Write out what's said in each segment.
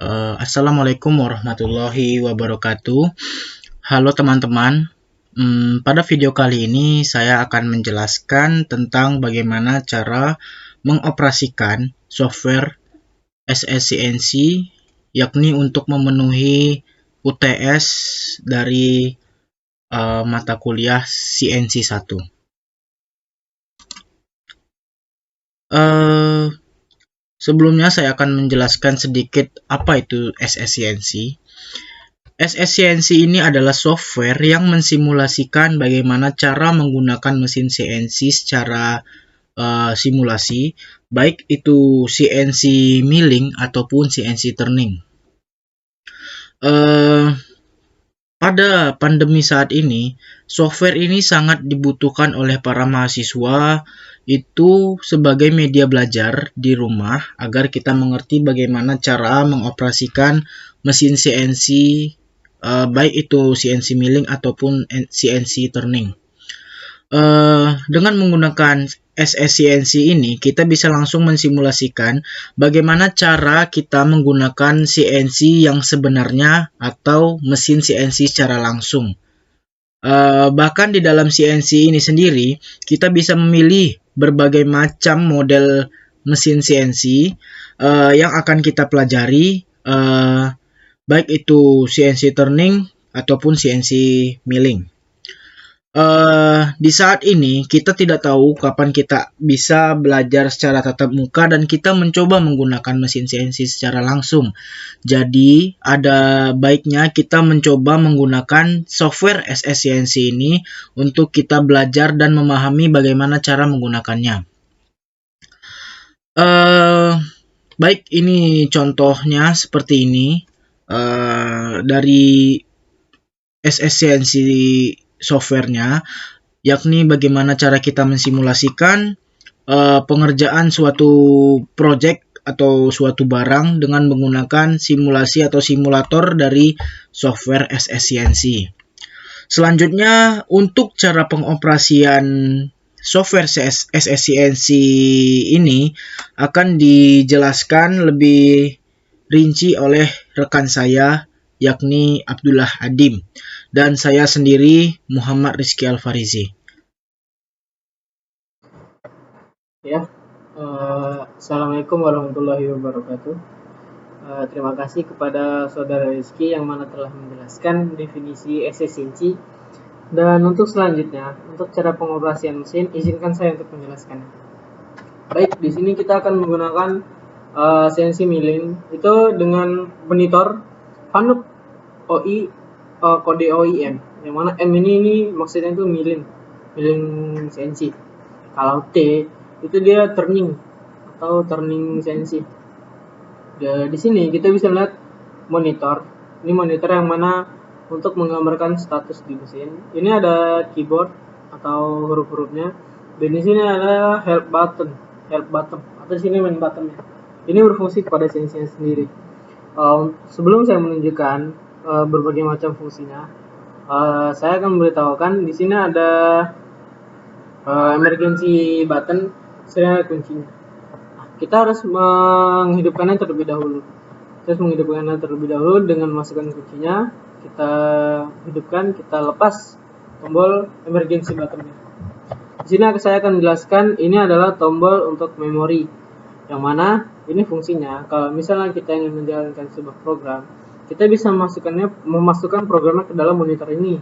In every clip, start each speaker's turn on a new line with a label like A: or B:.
A: Assalamualaikum warahmatullahi wabarakatuh. Halo teman-teman. Pada video kali ini saya akan menjelaskan tentang bagaimana cara mengoperasikan software SSCNC, yakni untuk memenuhi UTS dari mata kuliah CNC 1. Sebelumnya saya akan menjelaskan sedikit apa itu SSCNC. SSCNC ini adalah software yang mensimulasikan bagaimana cara menggunakan mesin CNC secara simulasi, baik itu CNC milling ataupun CNC turning. Pada pandemi saat ini, software ini sangat dibutuhkan oleh para mahasiswa itu sebagai media belajar di rumah agar kita mengerti bagaimana cara mengoperasikan mesin CNC, baik itu CNC milling ataupun CNC turning. Dengan menggunakan SSCNC ini, kita bisa langsung mensimulasikan bagaimana cara kita menggunakan CNC yang sebenarnya atau mesin CNC secara langsung. Bahkan di dalam CNC ini sendiri, kita bisa memilih berbagai macam model mesin CNC yang akan kita pelajari, baik itu CNC turning ataupun CNC milling. Di saat ini kita tidak tahu kapan kita bisa belajar secara tatap muka dan kita mencoba menggunakan mesin CNC secara langsung. Jadi ada baiknya kita mencoba menggunakan software SSCNC ini untuk kita belajar dan memahami bagaimana cara menggunakannya. Baik, ini contohnya seperti ini dari SSCNC softwarenya, yakni bagaimana cara kita mensimulasikan pengerjaan suatu project atau suatu barang dengan menggunakan simulasi atau simulator dari software SSCNC. Selanjutnya, untuk cara pengoperasian software SSCNC ini akan dijelaskan lebih rinci oleh rekan saya, yakni Abdullah Adim, dan saya sendiri Muhammad Rizky Alfarizi.
B: Ya, Assalamualaikum warahmatullahi wabarakatuh. Terima kasih kepada saudara Rizky yang mana telah menjelaskan definisi SSCNC. Dan untuk selanjutnya, untuk cara pengoperasian mesin, izinkan saya untuk menjelaskannya. Baik, di sini kita akan menggunakan CNC milling itu dengan monitor Fanuc OI kode OIM, yang mana M ini maksudnya itu milling CNC. Kalau T itu dia turning atau turning CNC. Di sini kita bisa lihat monitor. Ini monitor yang mana untuk menggambarkan status di mesin. Ini ada keyboard atau huruf-hurufnya. Dan di sini ada help button atau di sini main buttonnya. Ini berfungsi kepada CNC sendiri. Sebelum saya menunjukkan berbagai macam fungsinya, saya akan memberitahukan di sini ada emergency button, sering ada kuncinya. Kita harus menghidupkannya terlebih dahulu. Dengan masukkan kuncinya, kita hidupkan, kita lepas tombol emergency buttonnya. Di sini saya akan menjelaskan ini adalah tombol untuk memori, yang mana ini fungsinya kalau misalnya kita ingin menjalankan sebuah program, kita bisa memasukkan programnya ke dalam monitor ini.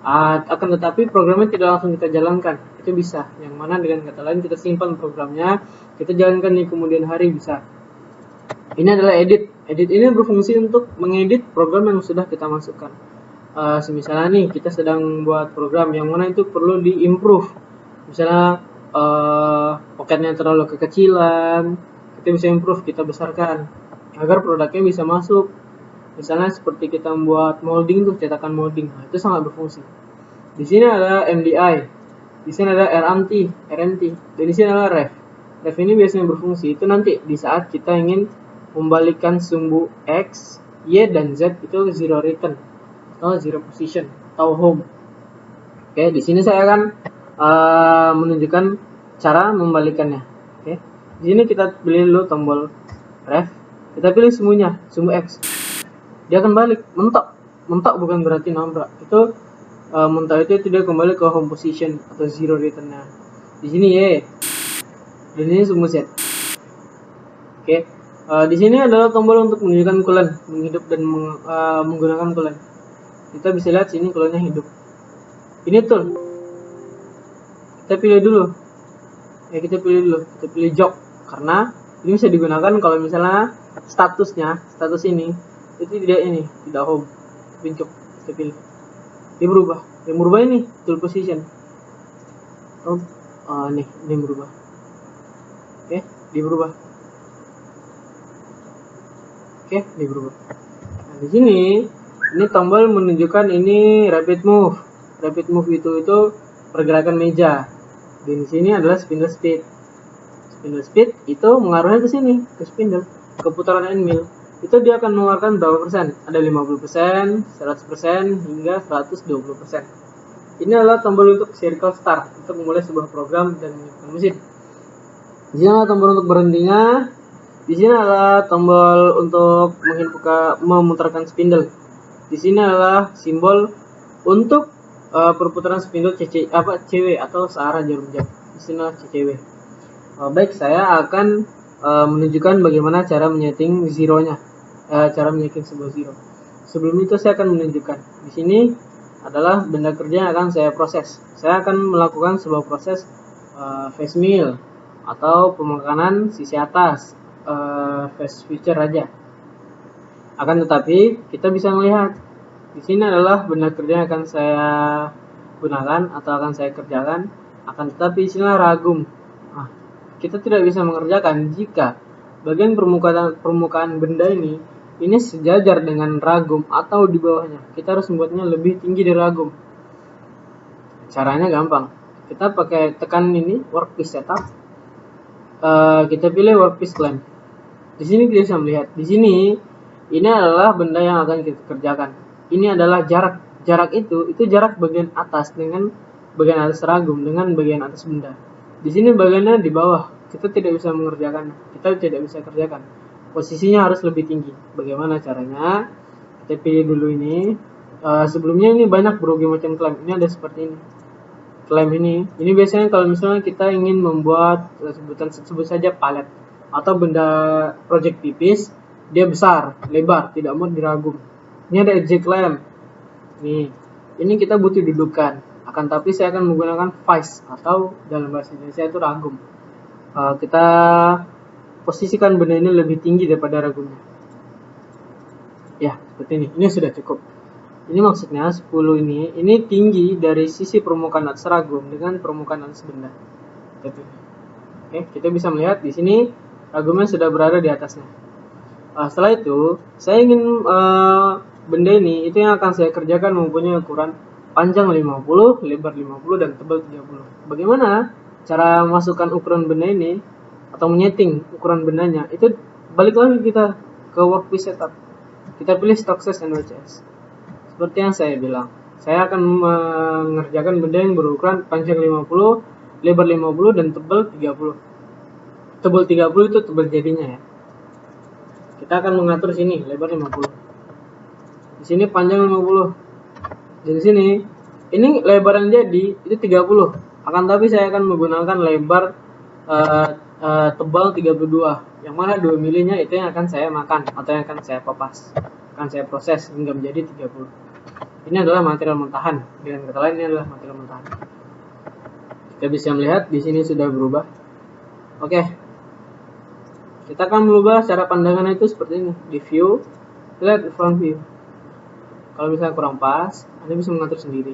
B: Akan tetapi programnya tidak langsung kita jalankan, itu bisa. Yang mana dengan kata lain kita simpan programnya, kita jalankan di kemudian hari bisa. Ini adalah edit. Edit ini berfungsi untuk mengedit program yang sudah kita masukkan. Misalnya nih kita sedang buat program yang mana itu perlu diimprove. Misalnya pocketnya terlalu kekecilan, kita bisa improve, kita besarkan agar produknya bisa masuk. Misalnya seperti kita membuat molding tuh, cetakan molding, itu sangat berfungsi. Di sini ada MDI, di sini ada RMT, dan di sini ada ref. Ref ini biasanya berfungsi itu nanti di saat kita ingin membalikkan sumbu X, Y, dan Z itu zero return atau zero position atau home. Oke, di sini saya akan menunjukkan cara membalikannya. Oke, di sini kita pilih dulu tombol ref, Kita pilih semuanya, semu X. Dia akan balik, mentok. Mentok bukan berarti nabrak. Itu mentok itu dia kembali ke home position atau zero returnnya. Di sini Y. Dan ini semu Z. Oke. Di sini adalah tombol untuk menunjukkan coolant, menghidup dan menggunakan coolant. Kita bisa lihat sini coolant-nya hidup. Ini tool. Kita pilih dulu. Kita pilih jog karena ini bisa digunakan kalau misalnya status ini itu tidak home. Jog kita pilih. Dia berubah. Yang berubah ini tool position. Ini berubah. Oke, dia berubah. Oke, dia berubah. Nah, di sini ini tombol menunjukkan ini rapid move. Rapid move itu pergerakan meja. Di sini adalah spindle speed. Spindle speed itu mengaruhnya ke sini, ke spindle, ke putaran end mill. Itu dia akan mengeluarkan berapa persen? Ada 50%, 100%, hingga 120%. Ini adalah tombol untuk circle start untuk memulai sebuah program dan menyalakan mesin. Di sini adalah tombol untuk berhentinya. Di sini adalah tombol untuk memutarkan spindle. Di sini adalah simbol untuk perputaran spindle CW atau searah jarum jam. Di sini adalah CCW. Baik, saya akan menunjukkan bagaimana cara menyeting zero-nya, cara menyeting sebuah zero. Sebelum itu saya akan menunjukkan. Di sini adalah benda kerja yang akan saya proses. Saya akan melakukan sebuah proses face mill atau pemakanan sisi atas. Face feature aja. Akan tetapi kita bisa melihat di sini adalah benda kerja yang akan saya gunakan atau akan saya kerjakan. Akan tetapi isinya ragum. Nah, kita tidak bisa mengerjakan jika bagian permukaan benda ini sejajar dengan ragum atau di bawahnya. Kita harus membuatnya lebih tinggi dari ragum. Caranya gampang. Kita pakai tekan ini workpiece setup. Kita pilih workpiece clamp. Di sini kita bisa melihat. Di sini ini adalah benda yang akan kita kerjakan. Ini adalah jarak. Jarak itu jarak bagian atas dengan bagian atas ragum dengan bagian atas benda. Di sini bagiannya di bawah. Kita tidak bisa mengerjakan. Kita tidak bisa kerjakan. Posisinya harus lebih tinggi. Bagaimana caranya? Kita pilih dulu ini. Sebelumnya ini banyak berbagai macam clamp. Ini ada seperti ini. Clamp ini biasanya kalau misalnya kita ingin membuat sebut saja palet atau benda project tipis, dia besar, lebar, tidak mau diragum. Ini ada edge clamp. Ini kita butuh dudukan. Akan tapi saya akan menggunakan vice atau dalam bahasa Indonesia itu ragum. Kita posisikan benda ini lebih tinggi daripada ragumnya. Ya, seperti ini. Ini sudah cukup. Ini maksudnya 10 ini tinggi dari sisi permukaan atas ragum dengan permukaan atas benda. Oke, kita bisa melihat di sini ragumnya sudah berada di atasnya. Setelah itu, saya ingin benda ini yang akan saya kerjakan mempunyai ukuran panjang 50, lebar 50, dan tebal 30. Bagaimana cara masukkan ukuran benda ini atau menyeting ukuran bendanya? Itu balik lagi kita ke workpiece setup. Kita pilih stock size NWCS. Seperti yang saya bilang, saya akan mengerjakan benda yang berukuran panjang 50, lebar 50, dan tebal 30. Tebal 30 itu tebal jadinya ya. Kita akan mengatur sini lebar 50. Di sini panjang 50. Di sini ini lebar yang jadi itu 30. Akan tapi saya akan menggunakan lebar tebal 32. Yang mana 2 milinya itu yang akan saya makan atau yang akan saya papas. Akan saya proses hingga menjadi 30. Ini adalah material mentahan. Dengan kata lain ini adalah material mentahan. Kita bisa melihat di sini sudah berubah. Oke. Kita akan merubah cara pandangan itu seperti ini. Di view, lihat front view. Kalau misalnya kurang pas, Anda bisa mengatur sendiri.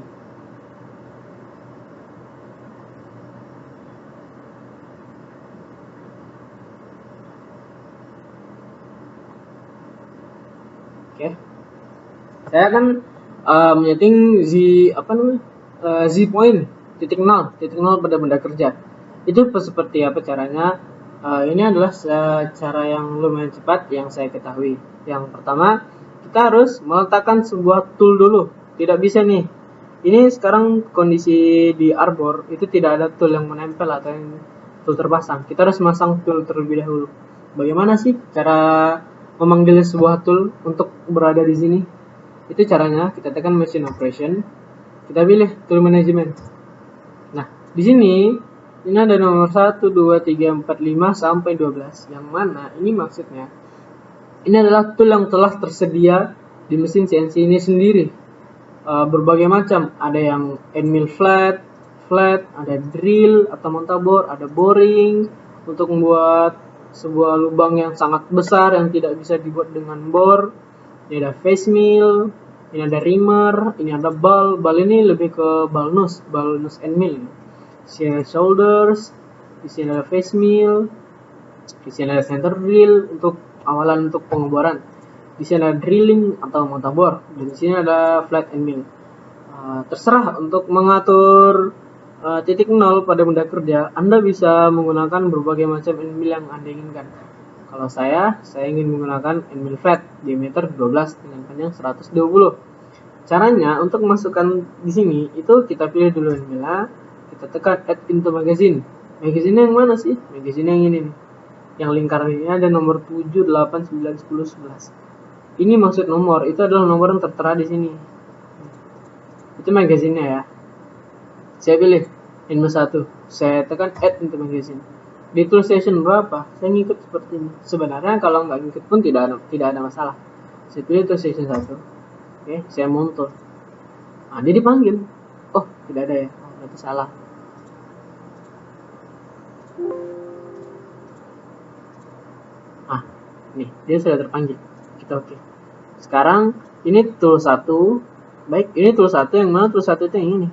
B: Oke. Saya akan menyeting Z point, titik nol pada benda kerja. Itu seperti apa caranya? Ini adalah cara yang lumayan cepat yang saya ketahui. Yang pertama, kita harus meletakkan sebuah tool dulu. Tidak bisa nih. Ini sekarang kondisi di Arbor itu tidak ada tool yang menempel atau yang tool terpasang. Kita harus masang tool terlebih dahulu. Bagaimana sih cara memanggil sebuah tool untuk berada di sini. Itu caranya, kita tekan machine operation, kita pilih tool management. Nah, di sini ini ada nomor 1, 2, 3, 4, 5 sampai 12. Yang mana ini maksudnya ini adalah tool yang telah tersedia di mesin CNC ini sendiri. Berbagai macam, ada yang end mill flat, ada drill atau montabor, ada boring untuk membuat sebuah lubang yang sangat besar yang tidak bisa dibuat dengan bor. Ini ada face mill, ini ada reamer, ini ada ball ini lebih ke ball nose end mill. Di sini ada shoulders, di sini ada face mill, di sini ada center drill untuk awalan untuk pengeboran. Di sini ada drilling atau montabor, dan di sini ada flat end mill. Terserah untuk mengatur titik nol pada benda kerja, Anda bisa menggunakan berbagai macam end mill yang Anda inginkan. Kalau saya ingin menggunakan end mill flat diameter 12 dengan panjang 120. Caranya untuk masukkan di sini itu kita pilih dulu end mill, kita tekan add into magazine. Magazine yang mana sih? Magazine yang ini nih. Yang lingkar ini ada nomor 7, 8, 9, 10, 11. Ini maksud nomor, itu adalah nomor yang tertera di sini. Itu magazinnya ya. Saya pilih Inmo 1. Saya tekan add into magazine. Di tool station berapa? Saya ngikut seperti ini. Sebenarnya kalau nggak ngikut pun tidak ada masalah. Saya pilih tool station 1. Oke, saya montor. Nah, dia dipanggil. Oh, tidak ada ya. Oh, berarti salah. Nih, dia sudah terpanggil. Kita oke. Sekarang ini tool 1. Baik, ini tool 1 yang mana tool 1 itu yang ini.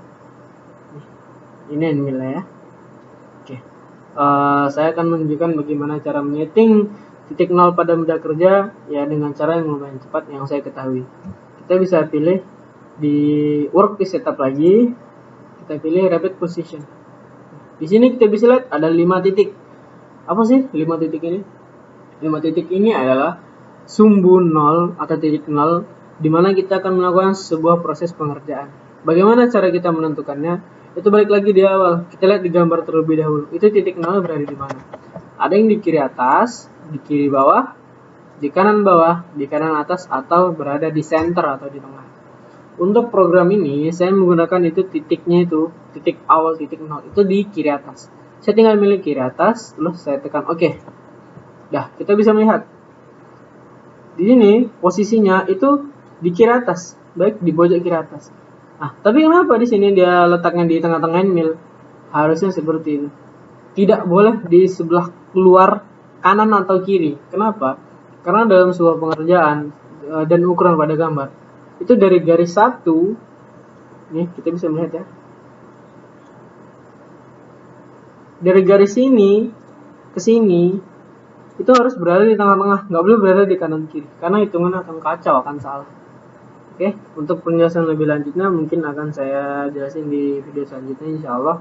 B: Ini end mill ya. Oke. Saya akan menunjukkan bagaimana cara menyeting titik nol pada benda kerja ya dengan cara yang lumayan cepat yang saya ketahui. Kita bisa pilih di workpiece setup lagi. Kita pilih rapid position. Di sini kita bisa lihat ada 5 titik. Apa sih 5 titik ini? 5 titik ini adalah sumbu nol atau titik nol di mana kita akan melakukan sebuah proses pengerjaan. Bagaimana cara kita menentukannya? Itu balik lagi di awal. Kita lihat di gambar terlebih dahulu. Itu titik nol berada di mana? Ada yang di kiri atas, di kiri bawah, di kanan bawah, di kanan atas, atau berada di center atau di tengah. Untuk program ini saya menggunakan itu titiknya itu titik awal titik nol itu di kiri atas. Saya tinggal milih kiri atas, lalu saya tekan OK. Dah, kita bisa melihat di sini posisinya itu di kiri atas, baik di pojok kiri atas. Nah, tapi kenapa di sini dia letaknya di tengah-tengah mill? Harusnya seperti itu. Tidak boleh di sebelah keluar kanan atau kiri. Kenapa? Karena dalam sebuah pengerjaan dan ukuran pada gambar itu dari garis 1, nih kita bisa melihat ya. Dari garis ini ke sini itu harus berada di tengah-tengah, nggak boleh berada di kanan kiri, karena hitungannya akan kacau, akan salah. Oke, untuk penjelasan lebih lanjutnya mungkin akan saya jelasin di video selanjutnya insya Allah.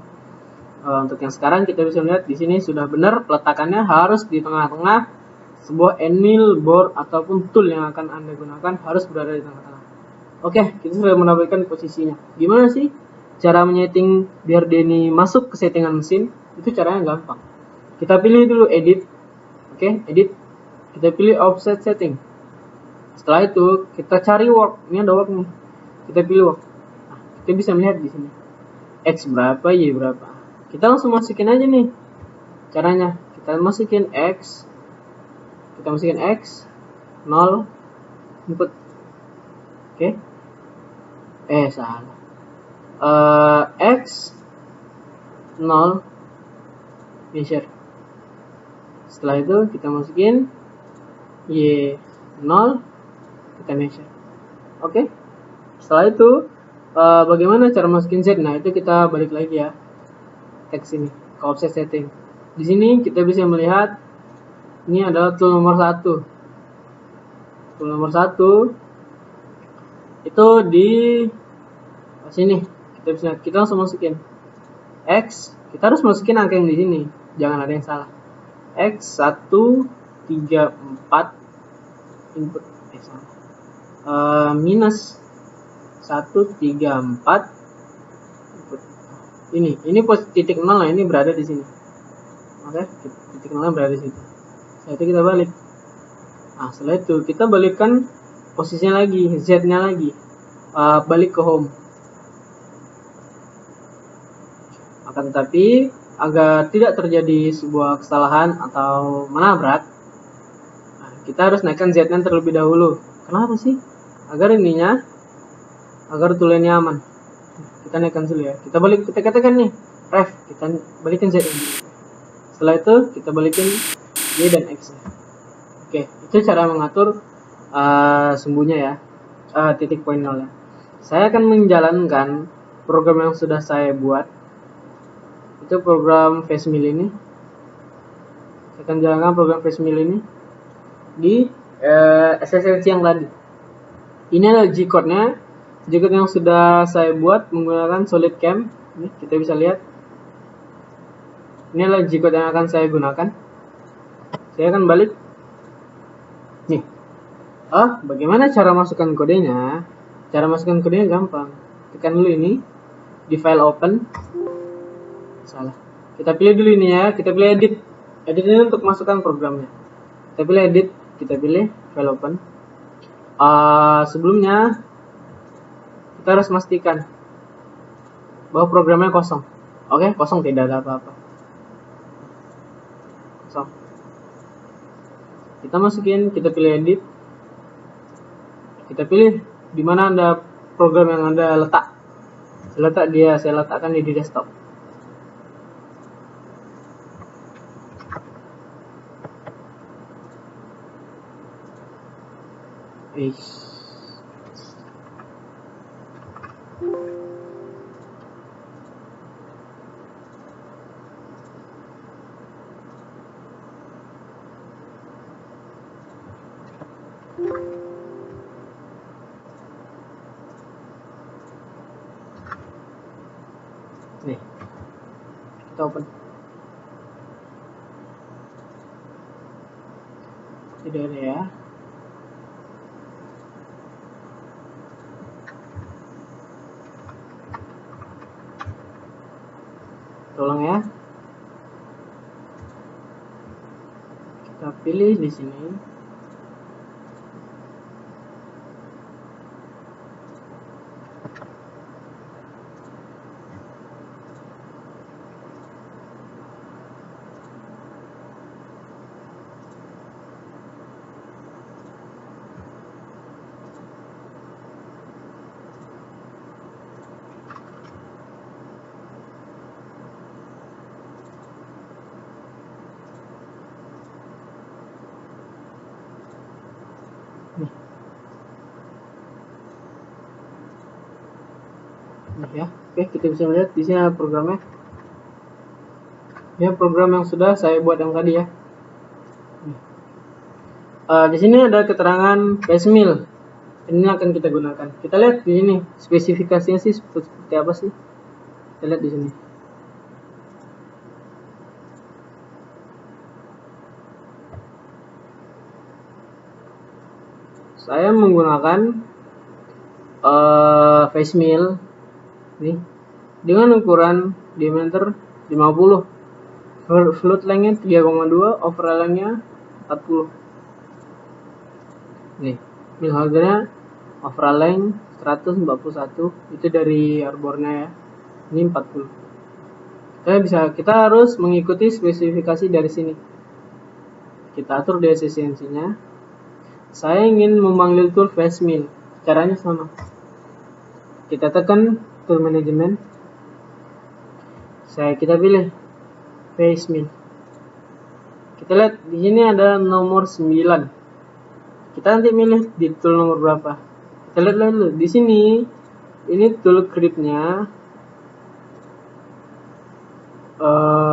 B: Untuk yang sekarang kita bisa melihat di sini sudah benar peletakannya harus di tengah-tengah. Sebuah end mill, bor ataupun tool yang akan Anda gunakan harus berada di tengah-tengah. Oke, kita sudah mendapatkan posisinya. Gimana sih cara menyeting biar dia ini masuk ke settingan mesin? Itu caranya gampang. Kita pilih dulu edit. Oke, edit. Kita pilih offset setting. Setelah itu kita cari work. Ini ada work nih. Kita pilih work. Nah, kita bisa melihat di sini. X berapa, Y berapa. Kita langsung masukin aja nih. Caranya kita masukin X. Kita masukin X 0 input. Oke. Salah. X 0 measure. Setelah itu kita masukin Y 0 kita measure. Oke. Setelah itu bagaimana cara masukin Z? Nah, itu kita balik lagi ya. Teks ini ke offset setting. Di sini kita bisa melihat ini adalah tool nomor 1. Tool nomor 1 itu di sini. Kita langsung masukin X. Kita harus masukin angka yang di sini. Jangan ada yang salah. X 134 input minus 134 input. Ini titik nol, ini berada di sini. Oke, titik nolnya berada di situ. Setelah itu kita balik. Nah, setelah itu kita balikkan posisinya lagi, Z-nya lagi, balik ke home. Akan tetapi agar tidak terjadi sebuah kesalahan atau menabrak, nah, kita harus naikkan Z-nya terlebih dahulu. Kenapa sih? Agar tulisannya aman. Kita naikkan dulu ya. Kita balik, kita katakan nih, ref, kita balikin Z ini. Setelah itu kita balikin Y dan X. Oke, itu cara mengatur sumbunya ya, titik poin nol ya. Saya akan menjalankan program yang sudah saya buat. Itu program FaceMill ini. Saya akan jalankan program FaceMill ini di SSNC yang tadi. Ini adalah G-code-nya. G-code yang sudah saya buat menggunakan SolidCam. Ini kita bisa lihat. Ini adalah G-code yang akan saya gunakan. Saya akan balik. Nih. Bagaimana cara masukkan kodenya? Cara masukkan kodenya gampang. Tekan dulu ini di file open. Salah. Kita pilih dulu ini ya. Kita pilih edit. Edit ini untuk masukkan programnya. Kita pilih edit. Kita pilih file open. Sebelumnya kita harus memastikan bahwa programnya kosong. Oke, kosong, tidak ada apa-apa. Kosong. Kita masukin, kita pilih edit. Kita pilih di mana ada program yang Anda letak. Saya letakkan di desktop. Nih, kita open. Tidak ada ya. Tolong ya. Kita pilih di sini. Ya, oke, kita bisa melihat di sini ada programnya. Ya, program yang sudah saya buat yang tadi ya. Di sini ada keterangan FaceMill. Ini akan kita gunakan. Kita lihat di sini spesifikasinya sih seperti apa sih. Kita lihat di sini. Saya menggunakan FaceMill nih dengan ukuran diameter 50, float length-nya 3,2, overall length-nya 40. Nih, mill harganya overall length 141, itu dari arbornya ya. Ini 40. Kita harus mengikuti spesifikasi dari sini. Kita atur di efisiensinya. Saya ingin memanggil tool FaceMill. Caranya sama. Kita tekan tool management. Kita pilih FaceMill. Kita lihat di sini ada nomor 9. Kita nanti milih di tool nomor berapa. Kita lihat dulu di sini. Ini tool grip-nya.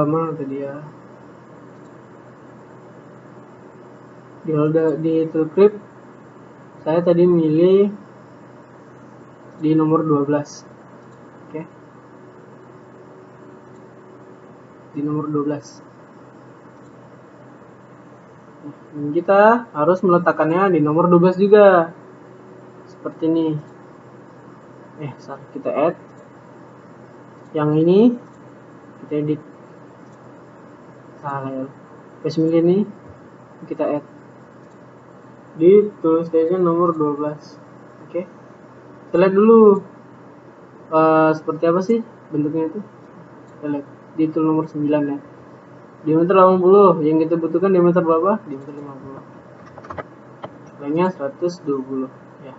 B: Mana tadi ya? Di tool grip saya tadi milih di nomor 12. Oke. Di nomor 12. Nah, kita harus meletakkannya di nomor 12 juga. Seperti ini. Kita add. Yang ini kita edit. Salah ya. FaceMill ini kita add. di tool station nomor 12. Oke, kita lihat dulu seperti apa sih bentuknya itu. Kita lihat di tool nomor 9 ya, diameter 80. Yang kita butuhkan diameter berapa? Diameter 50, lengthnya 120 ya.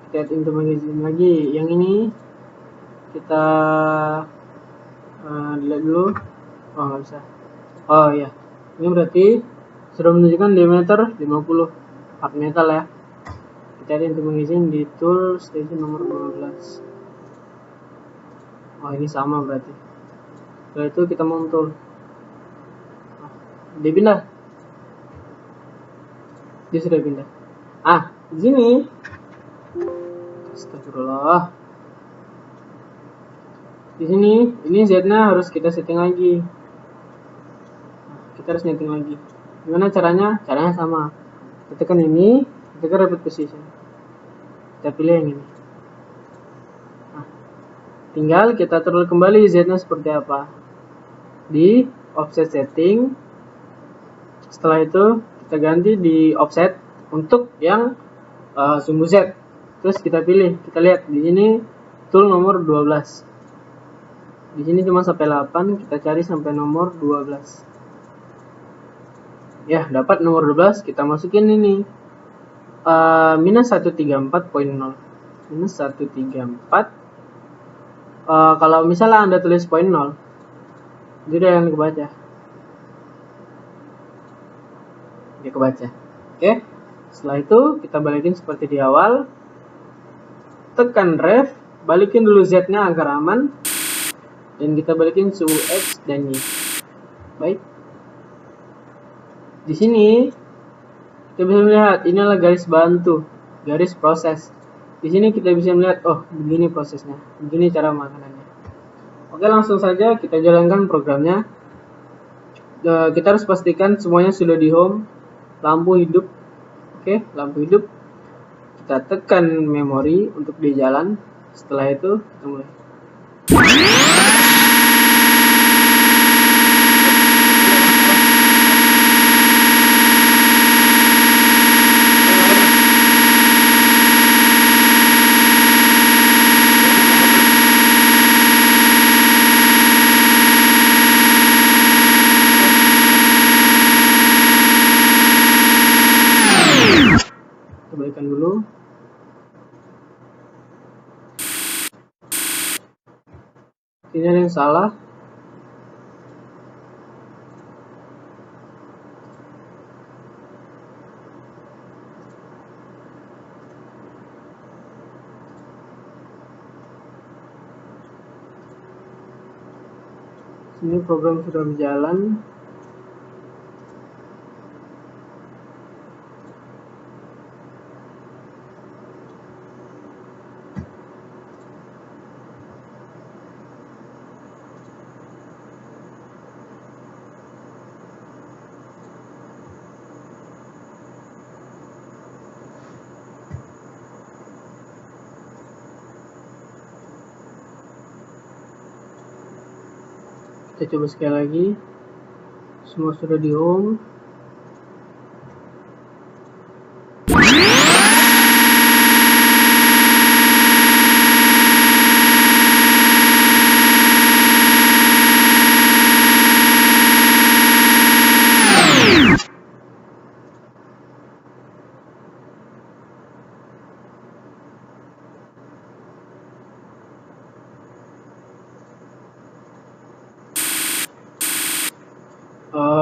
B: Kita lihat into magazine lagi. Yang ini kita lihat dulu. Oh, nggak bisa. Oh ya, ini berarti sudah menunjukkan diameter 50 hard metal ya. Kita lihat into magazine di tool station nomor 12. Oh, ini sama berarti. Setelah itu kita montul. Dia pindah. Dia sudah pindah. Di sini. Astagfirullah. Di sini, ini Z-nya harus kita setting lagi. Kita harus setting lagi. Gimana caranya? Caranya sama. Kita tekan ini, kita tekan repeat position. Kita pilih yang ini. Tinggal kita atur kembali Z-nya seperti apa. Di offset setting. Setelah itu kita ganti di offset untuk yang sumbu Z. Terus kita pilih, kita lihat di sini tool nomor 12. Di sini cuma sampai 8, kita cari sampai nomor 12. Ya, dapat nomor 12, kita masukin ini. Minus 134.0. Minus 134. Kalau misalnya Anda tulis 0, itu dia yang kebaca. Dia kebaca. Oke. Setelah itu kita balikin seperti di awal. Tekan ref, balikin dulu Z-nya agar aman. Dan kita balikin suhu X dan Y. Baik. Di sini kita bisa melihat ini adalah garis bantu, garis proses. Di sini kita bisa melihat, oh begini prosesnya, begini cara makanannya. Oke, langsung saja kita jalankan programnya. Kita harus pastikan semuanya sudah di home, lampu hidup. Oke, lampu hidup. Kita tekan memori untuk di jalan. Setelah itu kita mulai. Balikan dulu. Ini ada yang salah. Ini program sudah berjalan. Kita coba sekali lagi. Semua sudah di home.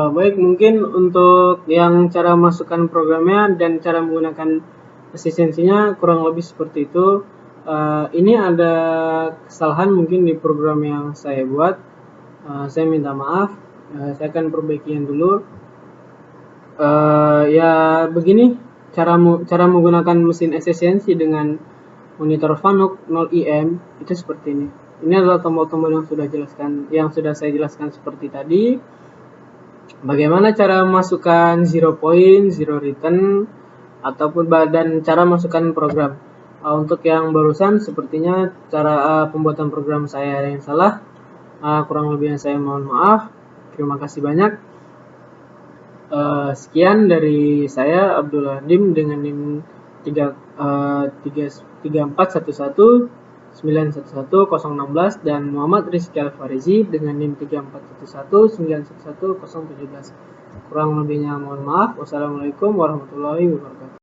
B: Baik, mungkin untuk yang cara masukkan programnya dan cara menggunakan asistensinya kurang lebih seperti itu. Ini ada kesalahan mungkin di program yang saya buat. Saya minta maaf. Saya akan perbaikinya dulu. Ya begini cara menggunakan mesin asistensi dengan monitor Fanuc 0IM itu seperti ini. Ini adalah tombol-tombol yang sudah saya jelaskan seperti tadi. Bagaimana cara masukkan 0 point, 0 return, ataupun dan cara masukkan program. Untuk yang barusan sepertinya cara pembuatan program saya ada yang salah. Kurang lebihnya saya mohon maaf. Terima kasih banyak. Sekian dari saya Abdul Hadim dengan NIM 3411911 dan Muhammad Rizky Alfarizi dengan NIM 341191117. Kurang lebihnya mohon maaf. Wassalamualaikum warahmatullahi wabarakatuh.